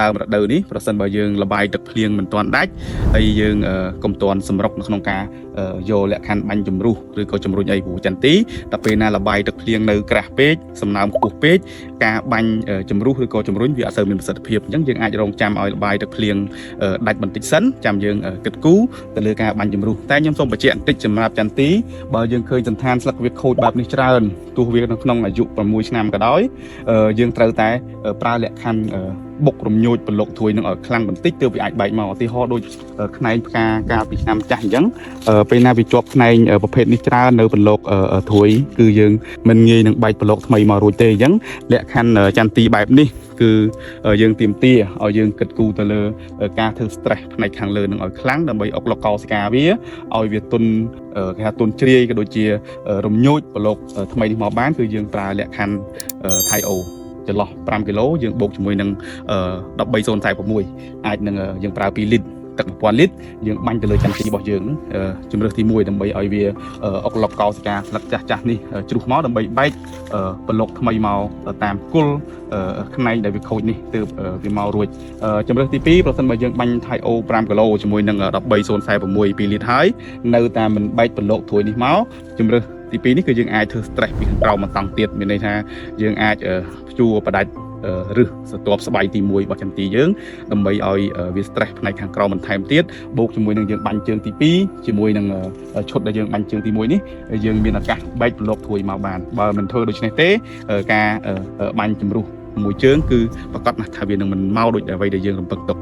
ដើមរដូវនេះប្រសិនបើយើងលបាយទឹកភ្លៀងមិនទាន់ដាច់ហើយយើងកុំទាន់សម្រុកនៅក្នុងការយកលក្ខខណ្ឌបាញ់ជំរុះឬក៏ជំរុញអីព្រោះចន្ទីដល់ពេលណាលបាយទឹកភ្លៀងនៅក្រាស់ពេកសំណើមខ្ពស់ពេកការបាញ់ជំរុះឬក៏ជំរុញវាអត់សូវមានប្រសិទ្ធភាពអញ្ចឹងយើងអាចរងចាំឲ្យលបាយទឹកភ្លៀងដាច់បន្តិចសិនចាំយើងគិតគូរទៅលើការបាញ់ជំរុះតែខ្ញុំសូមបញ្ជាក់បន្តិចសម្រាប់ចន្ទីបើយើងឃើញសន្តានស្លឹកវាខូចបែបនេះច្រើនទោះវានៅក្នុងអាយុ6ឆ្នាំក៏ដោយយើងត្រូវតែប្រើលក្ខខណ្ឌបុករំញោចប្រឡុកធួយនឹងឲ្យខ្លាំងបន្តិចទើបវាអាចបែកមកឧទាហរណ៍ដូចផ្នែកផ្កាកាលពីឆ្នាំចាស់អញ្ចឹងពេលណាវាជាប់ផ្នែកប្រភេទនេះច្រើននៅប្រឡុកធួយគឺយើងមិនងាយនឹងបែកប្រឡុកថ្មីមករួចទេអញ្ចឹងលក្ខខណ្ឌចន្ទីបែបនេះគឺយើងទាមទារឲ្យយើងគិតគូរទៅលើការធ្វើ stress ផ្នែកខាងលើនឹងឲ្យខ្លាំងដើម្បីអុកលកោសិកាវាឲ្យវាទុនគេថាទុនជ្រាយក៏ដូចជារំញោចប្រឡុកថ្មីនេះមកបានគឺយើងប្រើលក្ខខណ្ឌថៃអូចន្លោះ5គីឡូយើងបូកជាមួយនឹង13046អាចនឹងយើងប្រើ2លីត្រទឹក1000លីត្រយើងបាញ់ទៅលើចន្ទីរបស់យើងជំរើសទី1ដើម្បីឲ្យវាអុកឡុកកោសិកាស្លឹកចាស់នេះជ្រុះមកដើម្បីបែកប្រឡុកថ្មីមកតាមគុលផ្នែកដែលវាខូចនេះទើបវាមករួចជំរើសទី2ប្រសិនបើយើងបាញ់ថៃអូ5គីឡូជាមួយនឹង13046 2លីត្រហើយនៅតែមិនបែកប្រឡុកធួយនេះមកជំរើសទី2នេះគឺយើងអាចធ្វើ stress ពីខាងក្រោមមកតង់ទៀតមានន័យថាយើងអាចព្យួរបដាច់ឬស្ទាប់ស្បៃទី1របស់ចន្ទីយើងដើម្បីឲ្យវា stress ផ្នែកខាងក្រោមបន្ថែមទៀតបូកជាមួយនឹងយើងបាញ់ជើងទី2ជាមួយនឹងឈុតដែលយើងបាញ់ជើងទី1នេះយើងមានឱកាសបែកប្រឡុកធួយមកបានបើមិនធ្វើដូច្នេះទេការបាញ់ជំរុះមួយជើងគឺប្រកាសណាស់ថាវានឹងមិនមកដូចអ្វីដែលយើងរំពឹងទុក